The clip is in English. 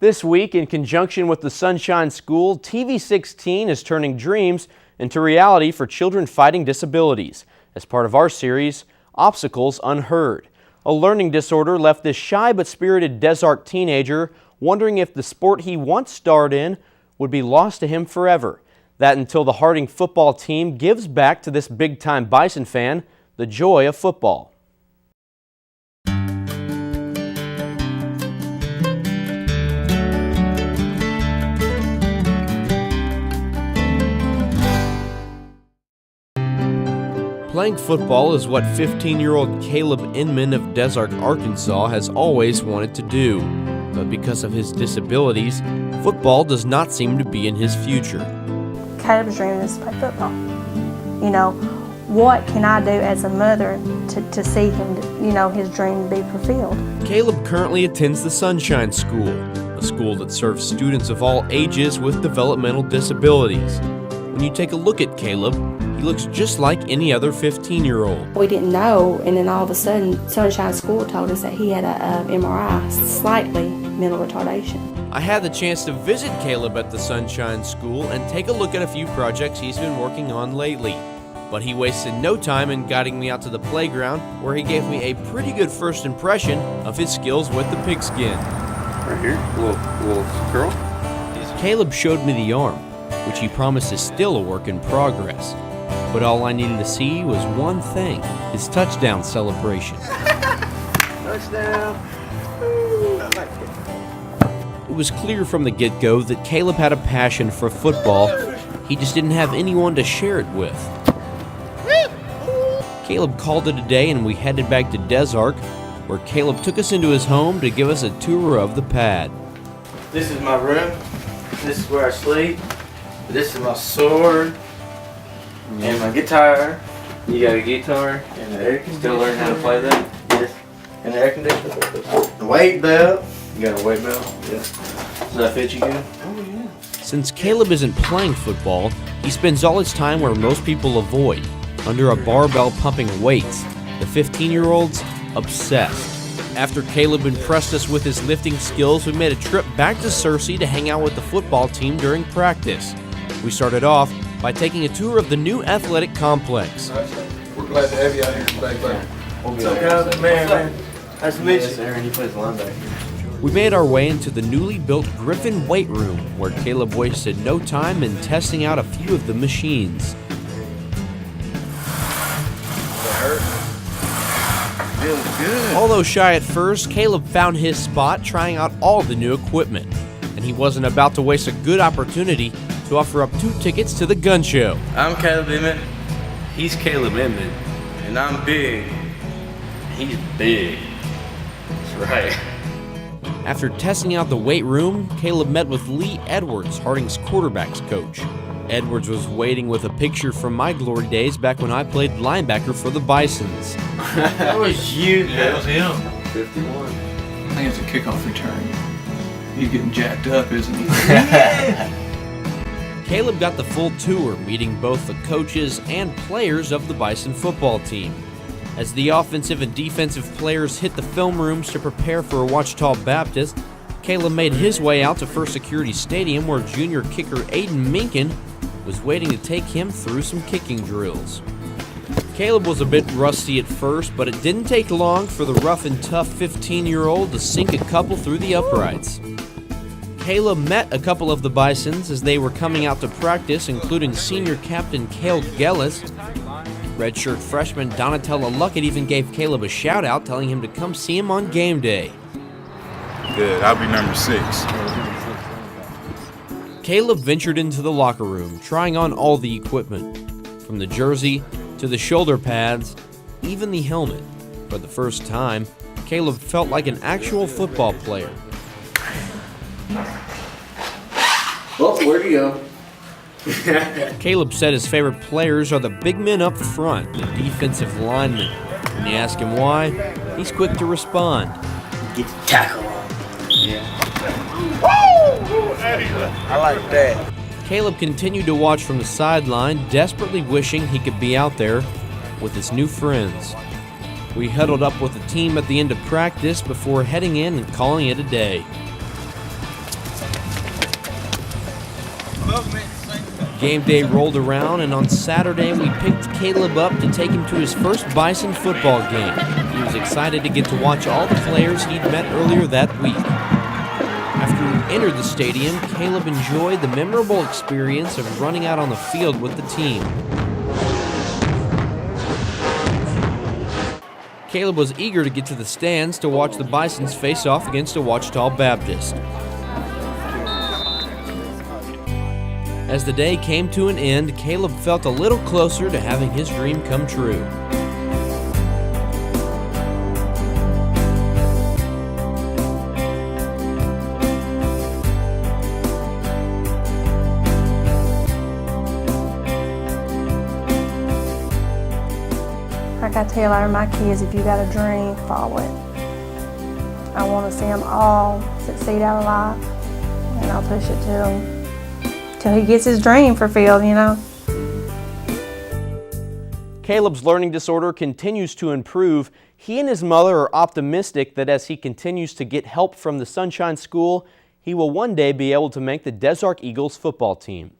This week, in conjunction with the Sunshine School, TV16 is turning dreams into reality for children fighting disabilities as part of our series, Obstacles Unherd. A learning disorder left this shy but spirited Des Arc teenager wondering if the sport he once starred in would be lost to him forever. That until the Harding football team gives back to this big-time Bison fan the joy of football. Playing football is what 15-year-old Caleb Inman of Des Arc, Arkansas has always wanted to do. But because of his disabilities, football does not seem to be in his future. Caleb's dream is to play football. You know, what can I do as a mother to see him, his dream be fulfilled? Caleb currently attends the Sunshine School, a school that serves students of all ages with developmental disabilities. When you take a look at Caleb, he looks just like any other 15-year-old. We didn't know, and then all of a sudden, Sunshine School told us that he had a MRI, slightly mental retardation. I had the chance to visit Caleb at the Sunshine School and take a look at a few projects he's been working on lately. But he wasted no time in guiding me out to the playground, where he gave me a pretty good first impression of his skills with the pigskin. Right here, little curl. Caleb showed me the arm, which he promised is still a work in progress. But all I needed to see was one thing, his touchdown celebration. Touchdown! I like it. It was clear from the get-go that Caleb had a passion for football. He just didn't have anyone to share it with. Caleb called it a day and we headed back to Des Arc, where Caleb took us into his home to give us a tour of the pad. This is my room. This is where I sleep. This is my sword. And my guitar. You got a guitar? And the air conditioner. Still learning how to play that? Yes. And the air conditioner. The weight belt. You got a weight belt? Yeah. Does that fit you good? Oh, yeah. Since Caleb isn't playing football, he spends all his time where most people avoid, under a barbell pumping weights. The 15-year-old's obsessed. After Caleb impressed us with his lifting skills, we made a trip back to Searcy to hang out with the football team during practice. We started off by taking a tour of the new athletic complex. We're glad to have you out here today, buddy. What's up, guys? Man. Nice to meet you. Aaron, he plays linebacker. We made our way into the newly built Griffin weight room, where Caleb wasted no time in testing out a few of the machines. Feels good. Although shy at first, Caleb found his spot trying out all the new equipment, and he wasn't about to waste a good opportunity to offer up 2 tickets to the gun show. I'm Caleb Inman. He's Caleb Inman. And I'm big. He's big. That's right. After testing out the weight room, Caleb met with Lee Edwards, Harding's quarterbacks coach. Edwards was waiting with a picture from my glory days back when I played linebacker for the Bisons. That was you. Yeah, that was him. 51. I think it's a kickoff return. He's getting jacked up, isn't he? Caleb got the full tour, meeting both the coaches and players of the Bison football team. As the offensive and defensive players hit the film rooms to prepare for Ouachita Baptist, Caleb made his way out to First Security Stadium, where junior kicker Aiden Minkin was waiting to take him through some kicking drills. Caleb was a bit rusty at first, but it didn't take long for the rough and tough 15-year-old to sink a couple through the uprights. Caleb met a couple of the Bisons as they were coming out to practice, including senior captain Cale Gellis. Redshirt freshman Donatella Luckett even gave Caleb a shout-out, telling him to come see him on game day. Good, I'll be number 6. Caleb ventured into the locker room, trying on all the equipment, from the jersey to the shoulder pads, even the helmet. For the first time, Caleb felt like an actual football player. Well, where'd you go? Caleb said his favorite players are the big men up front, the defensive linemen. When you ask him why, he's quick to respond. Get the tackle on. Yeah. I like that. Caleb continued to watch from the sideline, desperately wishing he could be out there with his new friends. We huddled up with the team at the end of practice before heading in and calling it a day. Game day rolled around, and on Saturday we picked Caleb up to take him to his first Bison football game. He was excited to get to watch all the players he'd met earlier that week. After we entered the stadium, Caleb enjoyed the memorable experience of running out on the field with the team. Caleb was eager to get to the stands to watch the Bisons face off against a Ouachita Baptist. As the day came to an end, Caleb felt a little closer to having his dream come true. Like I tell all my kids, if you got a dream, follow it. I want to see them all succeed out of life, and I'll push it till he gets his dream fulfilled, you know. Caleb's learning disorder continues to improve. He and his mother are optimistic that as he continues to get help from the Sunshine School, he will one day be able to make the Des Arc Eagles football team.